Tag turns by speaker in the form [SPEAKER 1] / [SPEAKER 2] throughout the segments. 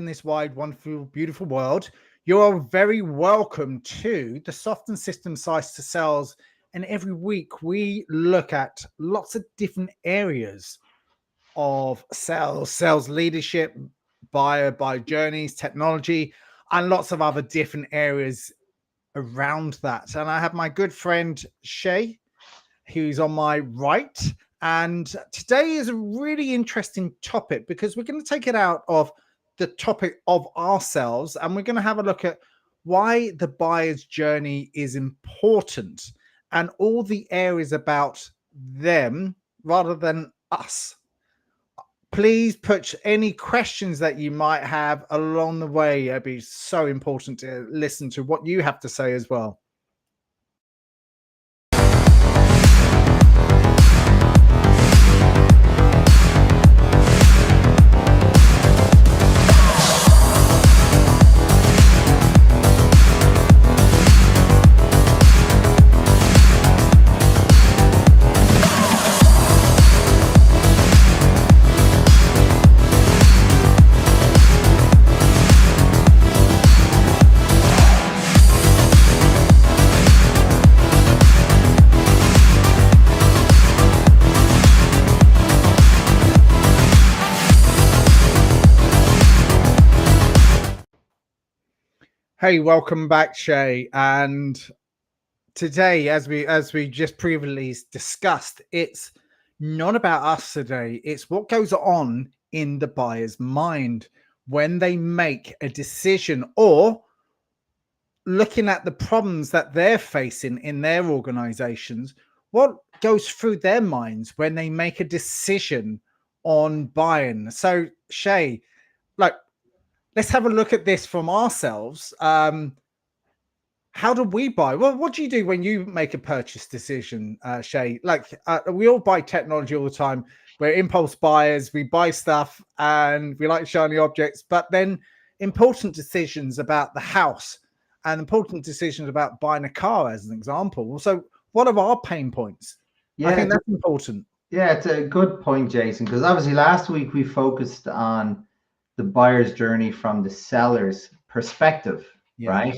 [SPEAKER 1] this wide, wonderful, beautiful world. You're very welcome to the Soft and System Size to Sales. And every week we look at lots of different areas of sales leadership, buyer journeys, technology, and lots of other different areas around that. And I have my good friend Shay, who's on my right. And today is a really interesting topic because we're going to take it out of the topic of ourselves and we're going to have a look at why the buyer's journey is important and all the areas about them rather than us. Please put any questions that you might have along the way. It'd be so important to listen to what you have to say as well. Hey, welcome back, Shay. And today, as we just previously discussed, it's not about us today. It's what goes on in the buyer's mind when they make a decision or looking at the problems that they're facing in their organizations. What goes through their minds when they make a decision on buying? So, Shay, like, let's have a look at this from ourselves. How do we buy? Well, what do you do when you make a purchase decision, Shay? Like we all buy technology all the time. We're impulse buyers. We buy stuff and we like shiny objects, but then important decisions about the house and important decisions about buying a car, as an example. So what are our pain points? I think that's important.
[SPEAKER 2] Yeah, it's a good point, Jason, because obviously last week we focused on the buyer's journey from the seller's perspective, right?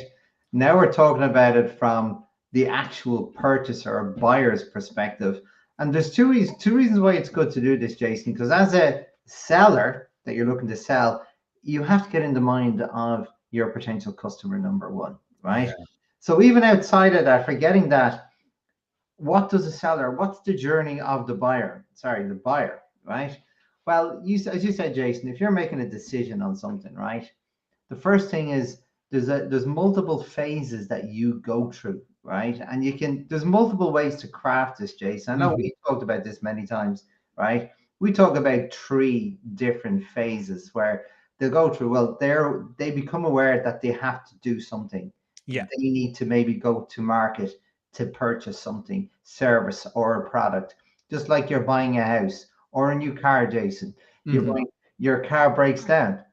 [SPEAKER 2] Now we're talking about it from the actual purchaser or buyer's perspective. And there's two reasons why it's good to do this, Jason, because as a seller that you're looking to sell, you have to get in the mind of your potential customer, number one, right? Yeah. So even outside of that, forgetting that, what does the seller, what's the journey of the buyer? Sorry, the buyer, right? Well, as you said, Jason, if you're making a decision on something, right? The first thing is there's multiple phases that you go through, right? And there's multiple ways to craft this, Jason. I know we talked about this many times, right? We talk about 3 different phases where they'll go through. Well, they become aware that they have to do something. Yeah. They need to maybe go to market to purchase something, service or a product, just like you're buying a house or a new car, Jason. Your car breaks down.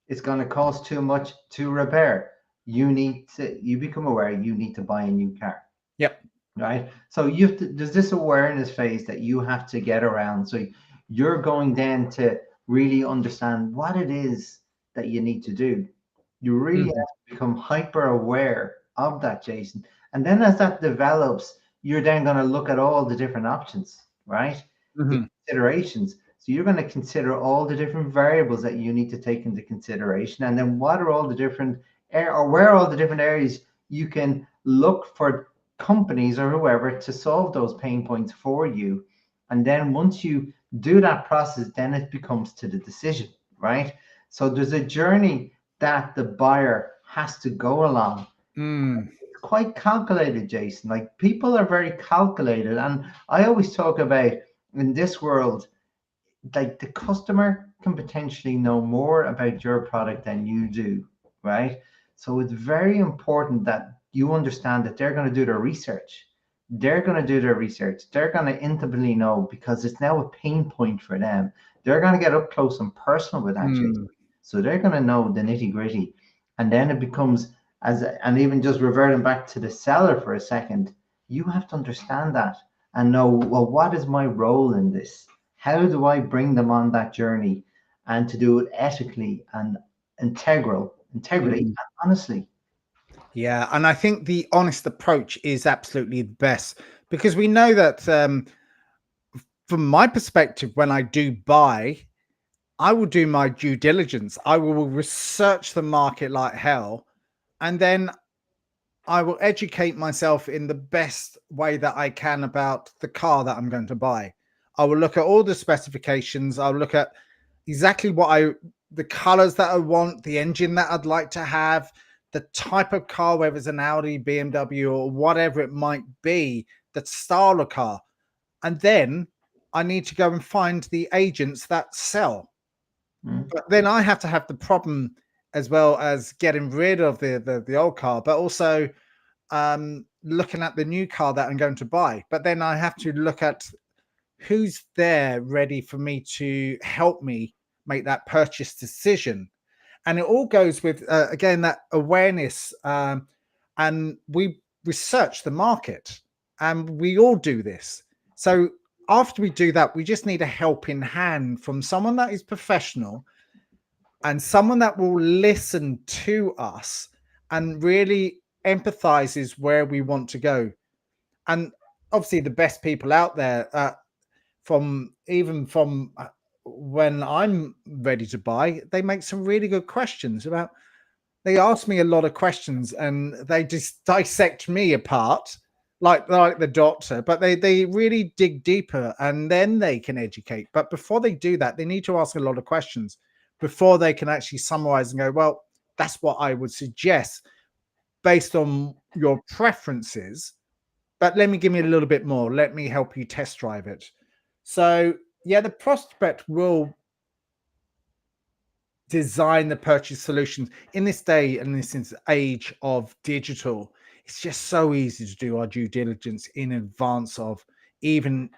[SPEAKER 2] It's going to cost too much to repair. You become aware you need to buy a new car.
[SPEAKER 1] Yep.
[SPEAKER 2] Right. So there's this awareness phase that you have to get around. So you're going then to really understand what it is that you need to do. You really have to become hyper aware of that, Jason. And then as that develops, you're then going to look at all the different options, right? The considerations. So you're going to consider all the different variables that you need to take into consideration. And then what are all the different where are all the different areas you can look for companies or whoever to solve those pain points for you. And then once you do that process, then it becomes to the decision, right? So there's a journey that the buyer has to go along. It's quite calculated, Jason. Like people are very calculated. And I always talk about in this world, like the customer can potentially know more about your product than you do, right? So it's very important that you understand that they're going to do their research. They're going to do their research. They're going to intimately know because it's now a pain point for them. They're going to get up close and personal with that. So they're going to know the nitty gritty. And then it becomes and even just reverting back to the seller for a second, you have to understand that and know, well, what is my role in this? How do I bring them on that journey and to do it ethically and integrity,
[SPEAKER 1] Mhm.
[SPEAKER 2] honestly.
[SPEAKER 1] Yeah, and I think the honest approach is absolutely the best, because we know that from my perspective, when I do buy, I will do my due diligence. I will research the market like hell, and then I will educate myself in the best way that I can about the car that I'm going to buy. I will look at all the specifications. I'll look at exactly the colors that I want, the engine that I'd like to have, the type of car, whether it's an Audi, BMW, or whatever it might be, the style of car. And then I need to go and find the agents that sell.
[SPEAKER 2] Mm.
[SPEAKER 1] But then I have to have the problem as well as getting rid of the old car, but also looking at the new car that I'm going to buy. But then I have to look at who's there ready for me to help me make that purchase decision. And it all goes with, again, that awareness. And we research the market, and we all do this. So after we do that, we just need a helping hand from someone that is professional and someone that will listen to us and really empathizes where we want to go. And obviously, the best people out there, from even from when I'm ready to buy, they make some really good questions about. They ask me a lot of questions, and they just dissect me apart, like the doctor. But they really dig deeper, and then they can educate. But before they do that, they need to ask a lot of questions before they can actually summarize and go, well, that's what I would suggest based on your preferences, but let me give me a little bit more. Let me help you test drive it. So, yeah, the prospect will design the purchase solutions in this day and this age of digital. It's just so easy to do our due diligence in advance of even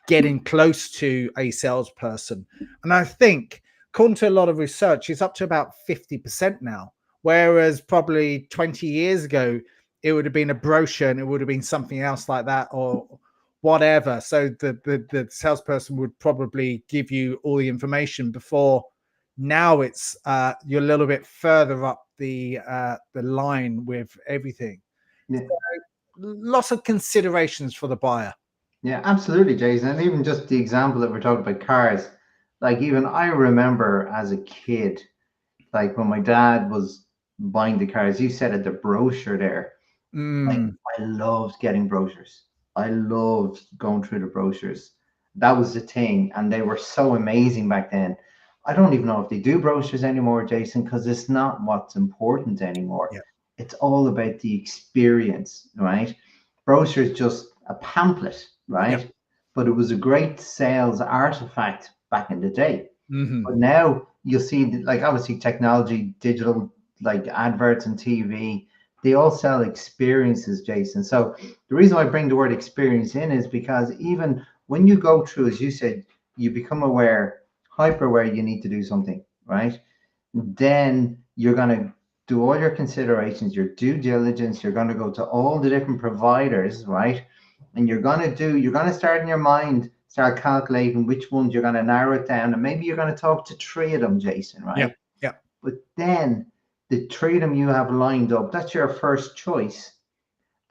[SPEAKER 1] getting close to a salesperson. And I think, according to a lot of research, it's up to about 50% now. Whereas probably 20 years ago, it would have been a brochure and it would have been something else like that, or whatever. So the salesperson would probably give you all the information before. Now it's you're a little bit further up the line with everything.
[SPEAKER 2] Yeah,
[SPEAKER 1] Lots of considerations for the buyer.
[SPEAKER 2] yeah, absolutely, Jason. And even just the example that we're talking about cars, like even I remember as a kid, like when my dad was buying the cars, you said at the brochure there, like
[SPEAKER 1] Mm,
[SPEAKER 2] I loved getting brochures. I loved going through the brochures. That was the thing, and they were so amazing back then. I don't even know if they do brochures anymore, Jason, because it's not what's important anymore.
[SPEAKER 1] yeah,
[SPEAKER 2] It's all about the experience, right? Brochure is just a pamphlet,
[SPEAKER 1] yeah.
[SPEAKER 2] right? But it was a great sales artifact back in the day.
[SPEAKER 1] Hmm.
[SPEAKER 2] But now you'll see, like obviously technology, digital, like adverts and TV, they all sell experiences, Jason. So the reason why I bring the word experience in is because even when you go through, as you said, you become aware, hyper aware, you need to do something, right? Then you're going to do all your considerations, your due diligence. You're going to go to all the different providers, right? And you're going to start in your mind, start calculating which ones you're going to narrow it down. And maybe you're going to talk to three of them, Jason,
[SPEAKER 1] Yeah,
[SPEAKER 2] right?
[SPEAKER 1] yeah.
[SPEAKER 2] But then the three of them you have lined up, that's your first choice.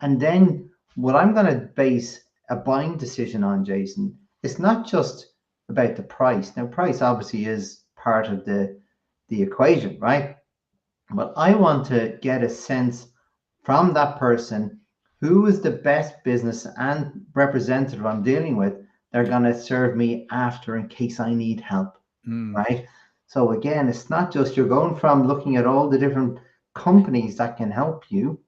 [SPEAKER 2] And then what I'm going to base a buying decision on, Jason, it's not just about the price. Now, price obviously is part of the equation, right? But I want to get a sense from that person who is the best business and representative I'm dealing with. They're going to serve me after in case I need help,
[SPEAKER 1] Mm,
[SPEAKER 2] right? So again, it's not just you're going from looking at all the different companies that can help you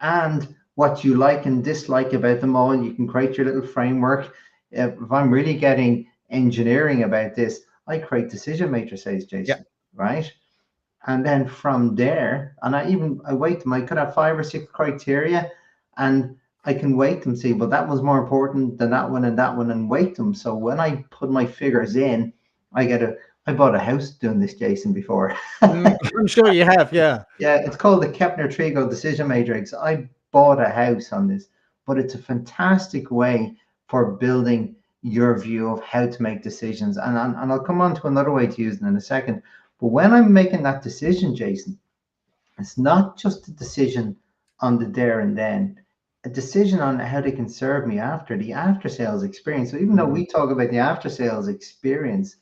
[SPEAKER 2] and what you like and dislike about them all. You can create your little framework. If I'm really getting engineering about this, I create decision matrices,
[SPEAKER 1] yeah.
[SPEAKER 2] Jason, right? And then from there, and I weight them. I could have five or six criteria, and I can weight them. See, well, that was more important than that one, and weight them. So when I put my figures in, I get a. I bought a house doing this, Jason, before.
[SPEAKER 1] Mm, I'm sure you have. Yeah.
[SPEAKER 2] Yeah, it's called the Kepner-Trigo Decision Matrix. I bought a house on this, but it's a fantastic way for building your view of how to make decisions. And I'll come on to another way to use it in a second. But when I'm making that decision, Jason, it's not just a decision on the there and then, a decision on how they can serve me after the after sales experience. So even though
[SPEAKER 1] Mm.
[SPEAKER 2] we talk about the after sales experience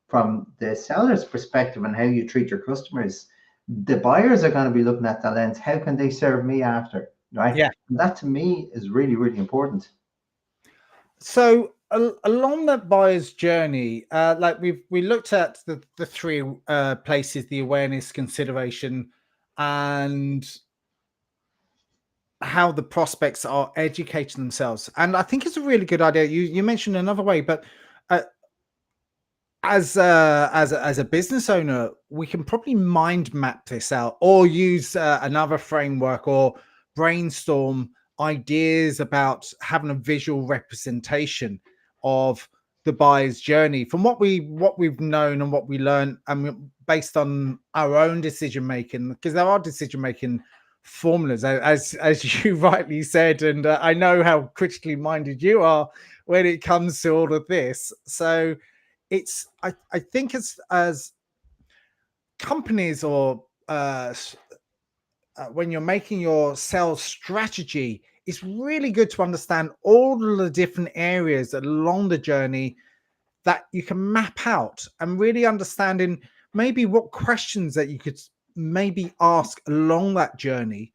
[SPEAKER 2] from the seller's perspective and how you treat your customers, the buyers are going to be looking at that lens. How can they serve me after? Right.
[SPEAKER 1] Yeah.
[SPEAKER 2] And that to me is really, really important.
[SPEAKER 1] So along that buyer's journey, like we looked at the three places: the awareness, consideration, and how the prospects are educating themselves. And I think it's a really good idea. You mentioned another way, but uh, as a business owner, we can probably mind map this out, or use another framework, or brainstorm ideas about having a visual representation of the buyer's journey from what we've known and what we learn, and based on our own decision making, because there are decision making formulas, as you rightly said, and I know how critically minded you are when it comes to all of this. So it's I think as companies, or when you're making your sales strategy, it's really good to understand all of the different areas along the journey that you can map out, and really understanding maybe what questions that you could maybe ask along that journey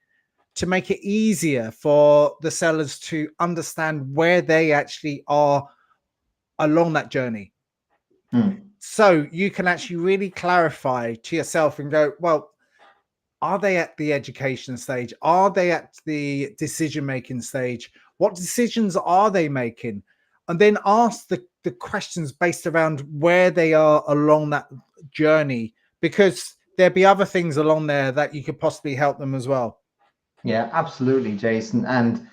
[SPEAKER 1] to make it easier for the sellers to understand where they actually are along that journey.
[SPEAKER 2] Hmm.
[SPEAKER 1] So you can actually really clarify to yourself and go, well, are they at the education stage? Are they at the decision making stage? What decisions are they making? And then ask the questions based around where they are along that journey, because there'll be other things along there that you could possibly help them as well.
[SPEAKER 2] Yeah, absolutely, Jason. And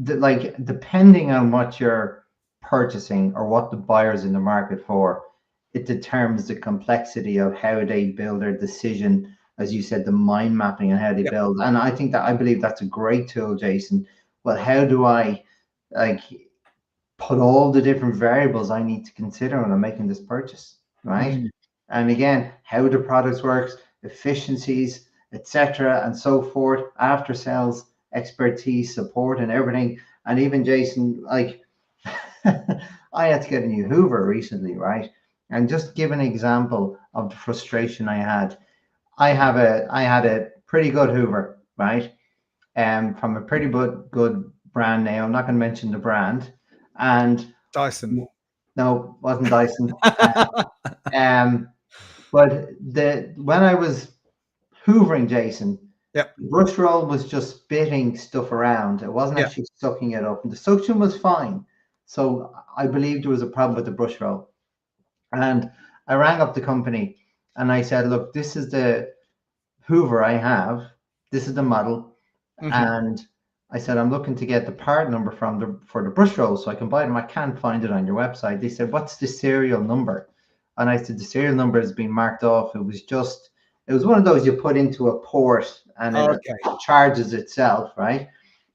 [SPEAKER 2] like depending on what you're purchasing or what the buyer's in the market for, it determines the complexity of how they build their decision, as you said, the mind mapping and how they
[SPEAKER 1] Yep.
[SPEAKER 2] build. And I believe that's a great tool, Jason. Well, how do I like put all the different variables I need to consider when I'm making this purchase, right?
[SPEAKER 1] Mm.
[SPEAKER 2] And again, how the products works, efficiencies, etc., and so forth, after sales expertise, support, and everything. And even Jason, like I had to get a new Hoover recently, right? And just give an example of the frustration I had. I had a pretty good Hoover, right? From a pretty good brand name. I'm not going to mention the brand. And
[SPEAKER 1] Dyson.
[SPEAKER 2] no, wasn't Dyson. Um, but the when I was hoovering, Jason,
[SPEAKER 1] Yep.
[SPEAKER 2] the brush roll was just spitting stuff around. It wasn't
[SPEAKER 1] Yep.
[SPEAKER 2] actually sucking it up, and the suction was fine. So I believed there was a problem with the brush roll. And I rang up the company and I said, "Look, this is the Hoover I have. This is the model,
[SPEAKER 1] Hmm.
[SPEAKER 2] and I said I'm looking to get the part number from the for the brush roll so I can buy them. I can't find it on your website." They said, "What's the serial number?" And I said, "The serial number has been marked off. It was one of those you put into a port and it
[SPEAKER 1] Okay.
[SPEAKER 2] charges itself, right?"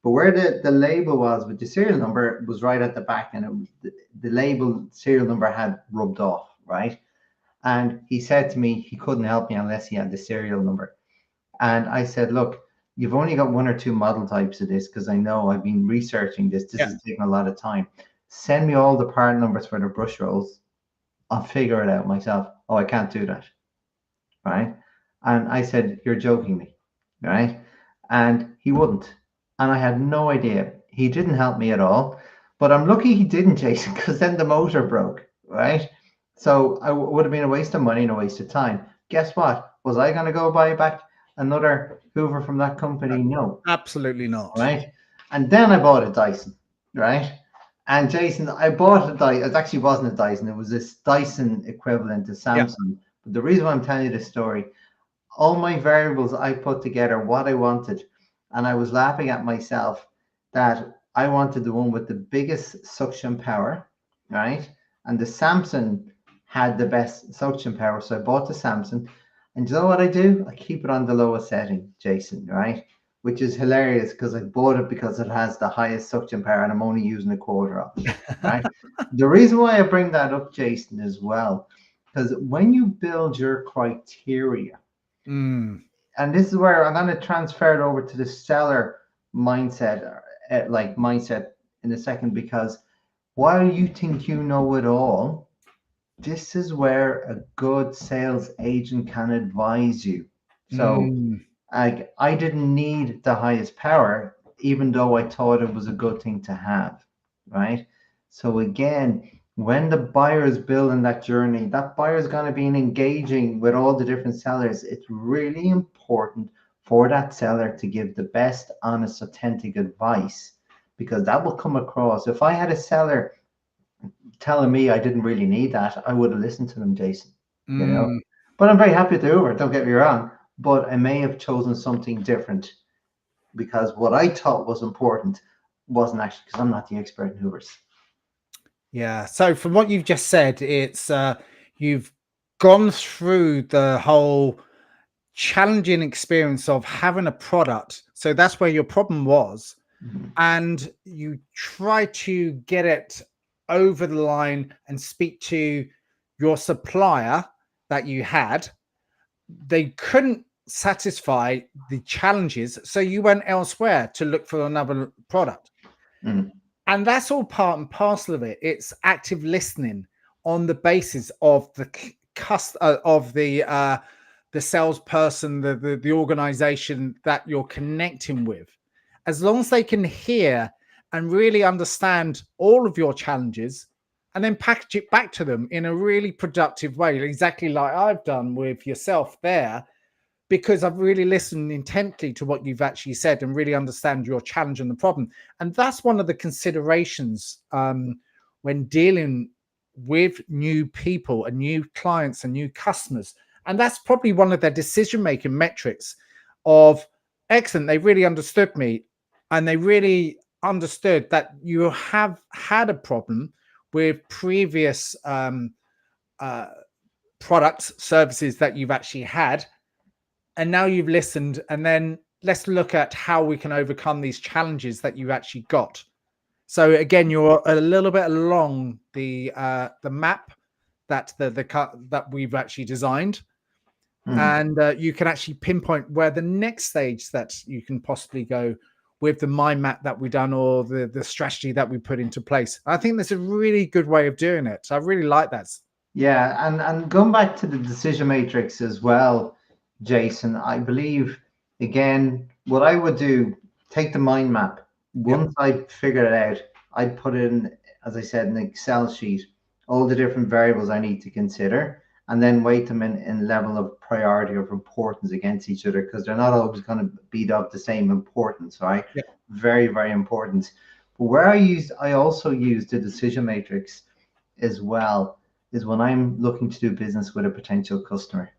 [SPEAKER 2] But where the label was with the serial number was right at the back, and the label serial number had rubbed off, right? And he said to me he couldn't help me unless he had the serial number. And I said, "Look, you've only got one or two model types of this because I know I've been researching this. This
[SPEAKER 1] Yeah.
[SPEAKER 2] has taken a lot of time. Send me all the part numbers for the brush rolls. I'll figure it out myself." "Oh, I can't do that." Right. And I said, "You're joking me." Right. And he wouldn't. And I had no idea. He didn't help me at all. But I'm lucky he didn't, Jason, because then the motor broke. Right. So I would have been a waste of money and a waste of time. Guess what? Was I going to go buy back another Hoover from that company? No.
[SPEAKER 1] Absolutely not.
[SPEAKER 2] Right. And then I bought a Dyson. Right. And Jason, I bought a Dyson. It actually wasn't a Dyson. It was this Dyson equivalent to
[SPEAKER 1] Yeah.
[SPEAKER 2] Samsung. But the reason why I'm telling you this story, all my variables I put together, what I wanted, and I was laughing at myself that I wanted the one with the biggest suction power, right? And the Samsung had the best suction power, so I bought the Samsung. And you know what I do? I keep it on the lowest setting, Jason, right? Which is hilarious because I bought it because it has the highest suction power, and I'm only using a quarter of it, right? The reason why I bring that up, Jason, as well, because when you build your criteria,
[SPEAKER 1] Mm,
[SPEAKER 2] and this is where I'm going to transfer it over to the seller mindset, mindset in a second, because while you think you know it all, this is where a good sales agent can advise you. So
[SPEAKER 1] mm,
[SPEAKER 2] I didn't need the highest power, even though I thought it was a good thing to have, right? So again, when the buyer is building that journey, that buyer is going to be engaging with all the different sellers. It's really important for that seller to give the best, honest, authentic advice, because that will come across. If I had a seller telling me I didn't really need that, I would have listened to them, Jason. You know,
[SPEAKER 1] mm.
[SPEAKER 2] but I'm very happy to Uber. Don't get me wrong, but I may have chosen something different because what I thought was important wasn't actually, because I'm not the expert in Ubers.
[SPEAKER 1] Yeah. So from what you've just said, it's you've gone through the whole challenging experience of having a product. So that's where your problem was,
[SPEAKER 2] Mhm.
[SPEAKER 1] and you try to get it over the line and speak to your supplier that you had. They couldn't satisfy the challenges, so you went elsewhere to look for another product.
[SPEAKER 2] Mm.
[SPEAKER 1] And that's all part and parcel of it. It's active listening on the basis of the salesperson, the organization that you're connecting with. As long as they can hear and really understand all of your challenges, and then package it back to them in a really productive way, exactly like I've done with yourself there, because I've really listened intently to what you've actually said and really understand your challenge and the problem. And that's one of the considerations when dealing with new people and new clients and new customers. And that's probably one of their decision making metrics of excellent. They really understood me, and they really understood that you have had a problem with previous uh, products, services that you've actually had, and now you've listened, and then let's look at how we can overcome these challenges that you actually got. So again, you're a little bit along the map that that we've actually designed,
[SPEAKER 2] Mm.
[SPEAKER 1] and you can actually pinpoint where the next stage that you can possibly go with the mind map that we've done, or the strategy that we put into place. I think that's a really good way of doing it. So I really like that.
[SPEAKER 2] Yeah, and going back to the decision matrix as well, Jason, I believe again what I would do, take the mind map.
[SPEAKER 1] Yeah,
[SPEAKER 2] Once I figured it out, I'd put in, as I said, an Excel sheet, all the different variables I need to consider, and then weight them in level of priority of importance against each other, because they're not always going to be of the same importance, right?
[SPEAKER 1] yeah,
[SPEAKER 2] Very, very important. But where I also use the decision matrix as well is when I'm looking to do business with a potential customer.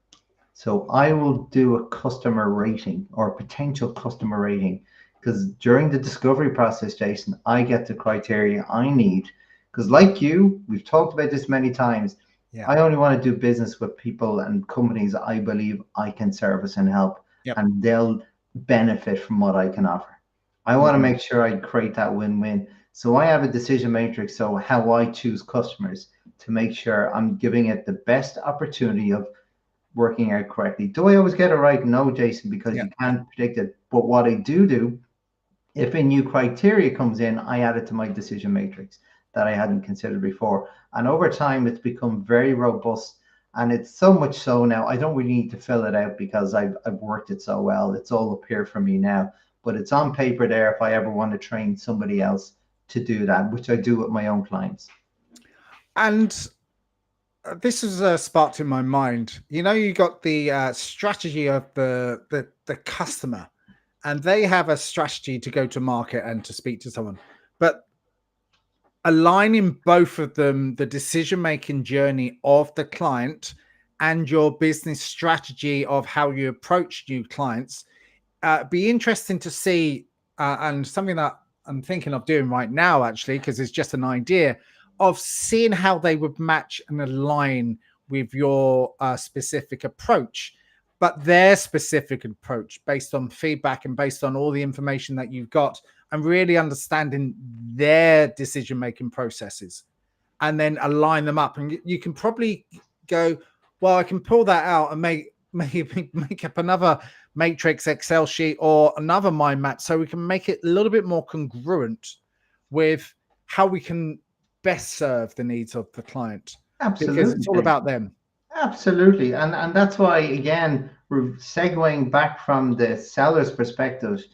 [SPEAKER 2] So I will do a customer rating or a potential customer rating, because during the discovery process, Jason, I get the criteria I need. Because like you, we've talked about this many times.
[SPEAKER 1] yeah,
[SPEAKER 2] I only want to do business with people and companies I believe I can service and help,
[SPEAKER 1] yep.
[SPEAKER 2] and they'll benefit from what I can offer. I want to
[SPEAKER 1] Mhm.
[SPEAKER 2] make sure I create that win-win. So I have a decision matrix. So how I choose customers to make sure I'm giving it the best opportunity of working out correctly. Do I always get it right? No, Jason, because
[SPEAKER 1] Yeah,
[SPEAKER 2] you
[SPEAKER 1] yeah.
[SPEAKER 2] can't predict it. But what I do, if a new criteria comes in, I add it to my decision matrix that I hadn't considered before. And over time, it's become very robust. And it's so much so now, I don't really need to fill it out because I've worked it so well. It's all up here for me now. But it's on paper there if I ever want to train somebody else to do that, which I do with my own clients.
[SPEAKER 1] And this is sparked in my mind. You know, you got the strategy of the customer, and they have a strategy to go to market and to speak to someone, but aligning both of them, the decision making journey of the client and your business strategy of how you approach new clients, be interesting to see, and something that I'm thinking of doing right now, actually, because it's just an idea of seeing how they would match and align with your specific approach, but their specific approach based on feedback and based on all the information that you've got, and really understanding their decision making processes, and then align them up. And you can probably go, well, I can pull that out and make up another matrix Excel sheet or another mind map, so we can make it a little bit more congruent with how we can best serve the needs of the client, because
[SPEAKER 2] Absolutely,
[SPEAKER 1] it's all about
[SPEAKER 2] Jason.
[SPEAKER 1] them.
[SPEAKER 2] Absolutely. And that's why, again, we're segueing back from the seller's perspective.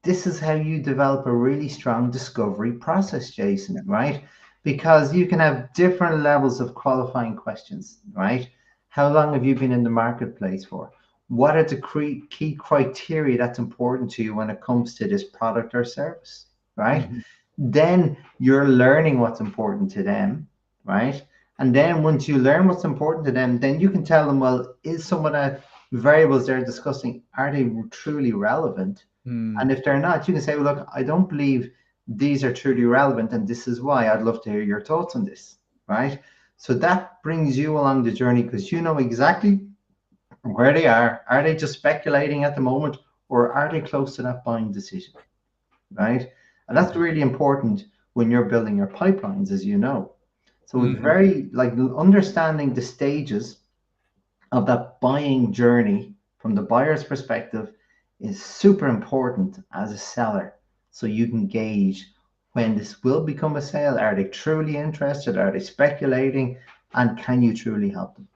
[SPEAKER 2] This is how you develop a really strong discovery process, Jason, right? Because you can have different levels of qualifying questions, right? How long have you been in the marketplace for? What are the key criteria that's important to you when it comes to this product or service, right?
[SPEAKER 1] Mhm.
[SPEAKER 2] Then you're learning what's important to them, right? And then once you learn what's important to them, then you can tell them, well, is some of the variables they're discussing, are they truly relevant?
[SPEAKER 1] Mm.
[SPEAKER 2] And if they're not, you can say, well, look, I don't believe these are truly relevant, and this is why. I'd love to hear your thoughts on this, right? So that brings you along the journey because you know exactly where they are. Are they just speculating at the moment, or are they close to that buying decision, right? And that's
[SPEAKER 1] Mhm.
[SPEAKER 2] really important when you're building your pipelines, as you know. So it's
[SPEAKER 1] Mhm.
[SPEAKER 2] very like understanding the stages of that buying journey from the buyer's perspective is super important as a seller. So you can gauge when this will become a sale. Are they truly interested? Are they speculating? And can you truly help them?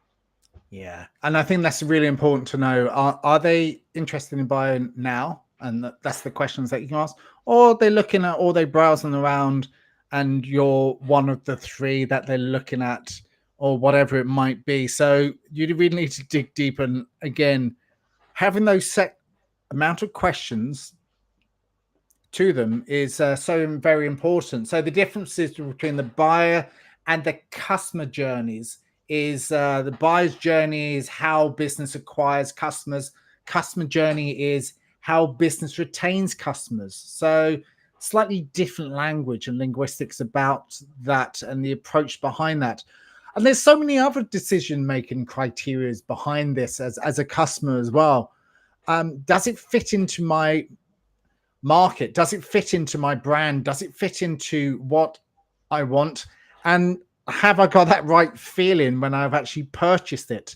[SPEAKER 1] Yeah, and I think that's really important to know. Are they interested in buying now? And that's the questions that you can ask. Or they're looking at, or they browsing around, and you're one of the three that they're looking at, or whatever it might be. So you really need to dig deep. And again, having those set amount of questions to them is so very important. So the differences between the buyer and the customer journeys is the buyer's journey is how business acquires customers. Customer journey is how business retains customers. So slightly different language and linguistics about that and the approach behind that. And there's so many other decision making criteria behind this as a customer as well. Does it fit into my market? Does it fit into my brand? Does it fit into what I want? And have I got that right feeling when I've actually purchased it?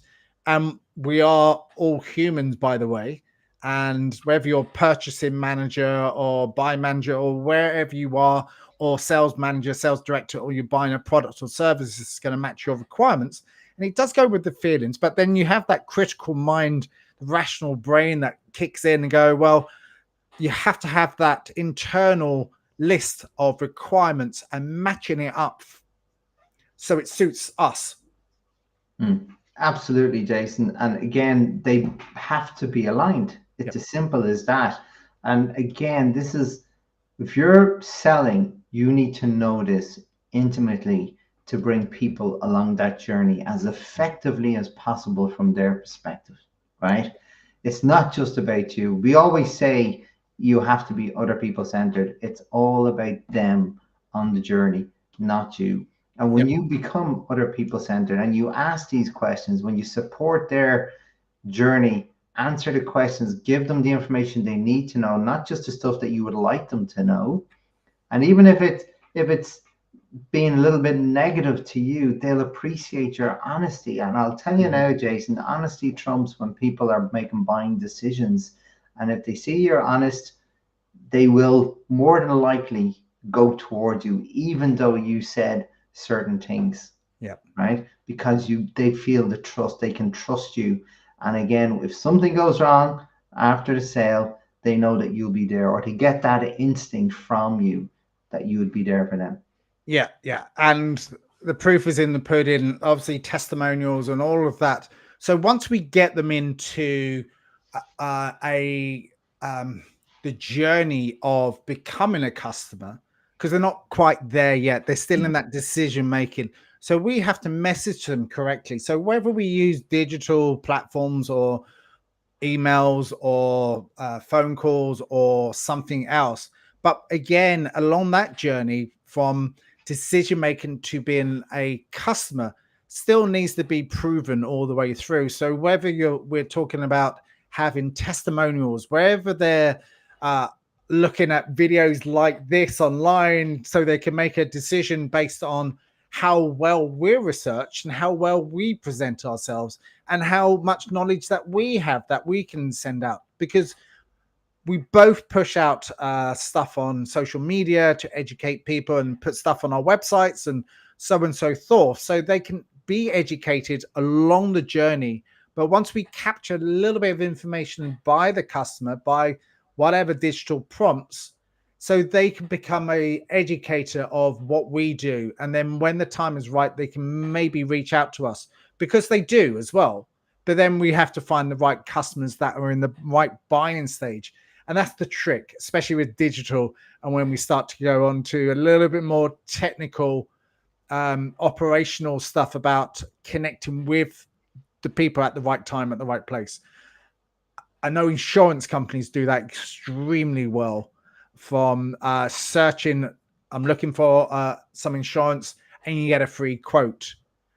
[SPEAKER 1] We are all humans, by the way. And whether you're purchasing manager or buy manager or wherever you are, or sales manager, sales director, or you're buying a product or service that's going to match your requirements. And it does go with the feelings, but then you have that critical mind, the rational brain that kicks in and go, well, you have to have that internal list of requirements and matching it up so it suits us.
[SPEAKER 2] Absolutely, Jason. And again, they have to be aligned. It's
[SPEAKER 1] Yep.
[SPEAKER 2] as simple as that. And again, this is if you're selling, you need to know this intimately to bring people along that journey as effectively as possible from their perspective, right? It's not just about you. We always say you have to be other people centered. It's all about them on the journey, not you. And when
[SPEAKER 1] Yep.
[SPEAKER 2] you become other people centered and you ask these questions, when you support their journey, answer the questions, give them the information they need to know, not just the stuff that you would like them to know. And even if it's being a little bit negative to you, they'll appreciate your honesty. And I'll tell you
[SPEAKER 1] Mhm.
[SPEAKER 2] now, Jason, honesty trumps when people are making buying decisions. And if they see you're honest, they will more than likely go towards you, even though you said certain things,
[SPEAKER 1] Yep.
[SPEAKER 2] right? Because they feel the trust, they can trust you. And again, if something goes wrong after the sale, they know that you'll be there, or they get that instinct from you that you would be there for them.
[SPEAKER 1] Yeah, yeah. And the proof is in the pudding, obviously testimonials and all of that. So once we get them into a the journey of becoming a customer, because they're not quite there yet, they're still in that decision making. So we have to message them correctly. So whether we use digital platforms or emails or phone calls or something else. But again, along that journey from decision making to being a customer still needs to be proven all the way through. So whether we're talking about having testimonials, wherever they're uh, looking at videos like this online so they can make a decision based on how well we're researched and how well we present ourselves and how much knowledge that we have that we can send out, because we both push out stuff on social media to educate people and put stuff on our websites and so forth, so they can be educated along the journey. But once we capture a little bit of information by the customer, by whatever digital prompts, so they can become a educator of what we do, and then when the time is right, they can maybe reach out to us, because they do as well. But then we have to find the right customers that are in the right buying stage. And that's the trick, especially with digital. And when we start to go on to a little bit more technical, operational stuff about connecting with the people at the right time, at the right place. I know insurance companies do that extremely well, from searching, I'm looking for some insurance, and you get a free quote.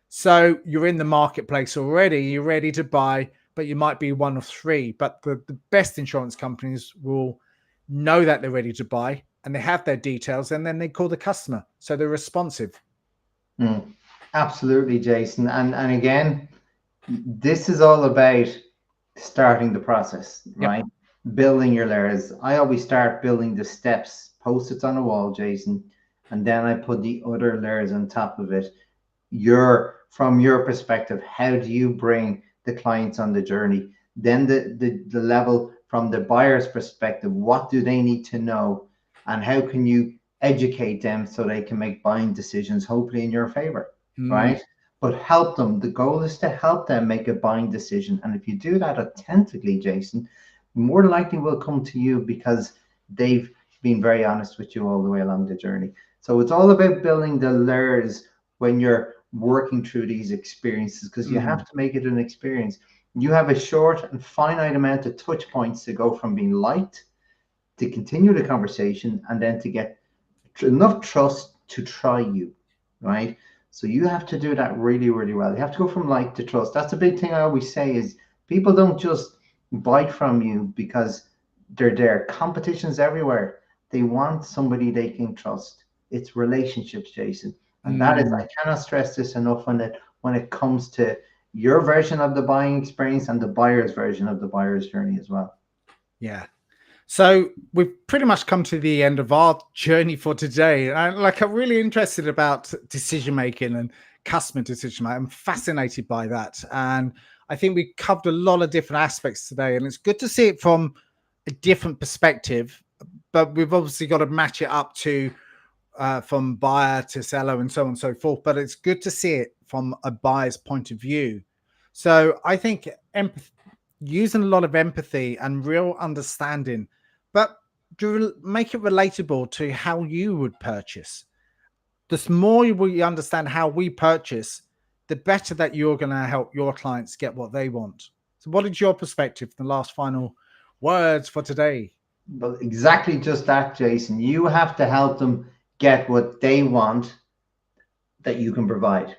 [SPEAKER 1] So you're in the marketplace already, you're ready to buy, but you might be one of three. But the best insurance companies will know that they're ready to buy and they have their details, and then they call the customer. So they're responsive.
[SPEAKER 2] Mm, absolutely, Jason. And again, this is all about starting the process,
[SPEAKER 1] Yep.
[SPEAKER 2] right? Building your layers. I always start building the steps, post-its on a wall, Jason, and then I put the other layers on top of it. From your perspective, how do you bring the clients on the journey? Then the level from the buyer's perspective, what do they need to know, and how can you educate them so they can make buying decisions, hopefully in your favor,
[SPEAKER 1] Mm,
[SPEAKER 2] right? But help them. The goal is to help them make a buying decision. And if you do that authentically, Jason, more than likely will come to you because they've been very honest with you all the way along the journey. So it's all about building the layers when you're working through these experiences, because you have
[SPEAKER 1] mm,
[SPEAKER 2] to make it an experience. You have a short and finite amount of touch points to go from being liked, to continue the conversation, and then to get enough trust to try you, right? So you have to do that really, really well. You have to go from like to trust. That's a big thing I always say is people don't just buy from you because they're there. Competition's everywhere. They want somebody they can trust. It's relationships, Jason. And that is, I
[SPEAKER 1] mm.
[SPEAKER 2] cannot stress this enough when it comes to your version of the buying experience and the buyer's version of the buyer's journey as well.
[SPEAKER 1] Yeah. So we've pretty much come to the end of our journey for today. And like, I'm really interested about decision making and customer decision making. I'm fascinated by that. And I think we covered a lot of different aspects today. And it's good to see it from a different perspective. But we've obviously got to match it up to from buyer to seller and so on and so forth. But it's good to see it from a buyer's point of view. So I think using a lot of empathy and real understanding, but to make it relatable to how you would purchase. The more we understand how we purchase, the better that you're going to help your clients get what they want. So, what is your perspective? The last final words for today.
[SPEAKER 2] But exactly just that, Jason. You have to help them get what they want that you can provide,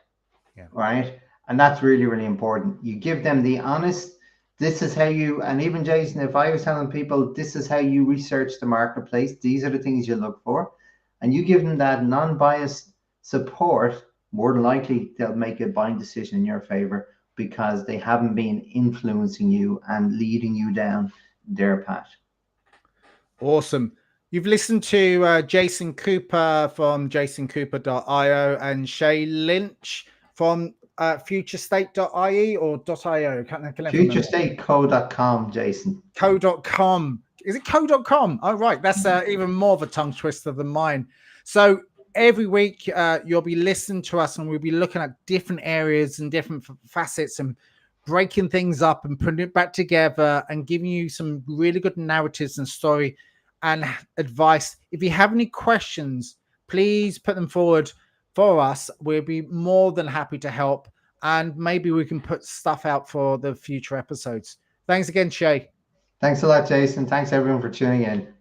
[SPEAKER 1] Yeah.
[SPEAKER 2] right? And that's really, really important. You give them the honest, this is how you, and even Jason, if I was telling people, this is how you research the marketplace, these are the things you look for, and you give them that non biased support, more than likely they'll make a buying decision in your favor because they haven't been influencing you and leading you down their path.
[SPEAKER 1] Awesome. You've listened to Jason Cooper from jasoncooper.io and Shay Lynch from futurestate.ie or .io. Can't never remember.
[SPEAKER 2] Futurestateco.com, Jason.
[SPEAKER 1] Co.com. Is it co.com? Oh, right. That's even more of a tongue twister than mine. So every week you'll be listening to us and we'll be looking at different areas and different facets and breaking things up and putting it back together and giving you some really good narratives and story and advice. If you have any questions, please put them forward for us. We'll be more than happy to help. And maybe we can put stuff out for the future episodes. Thanks again, Shay.
[SPEAKER 2] Thanks a lot, Jason. Thanks everyone for tuning in.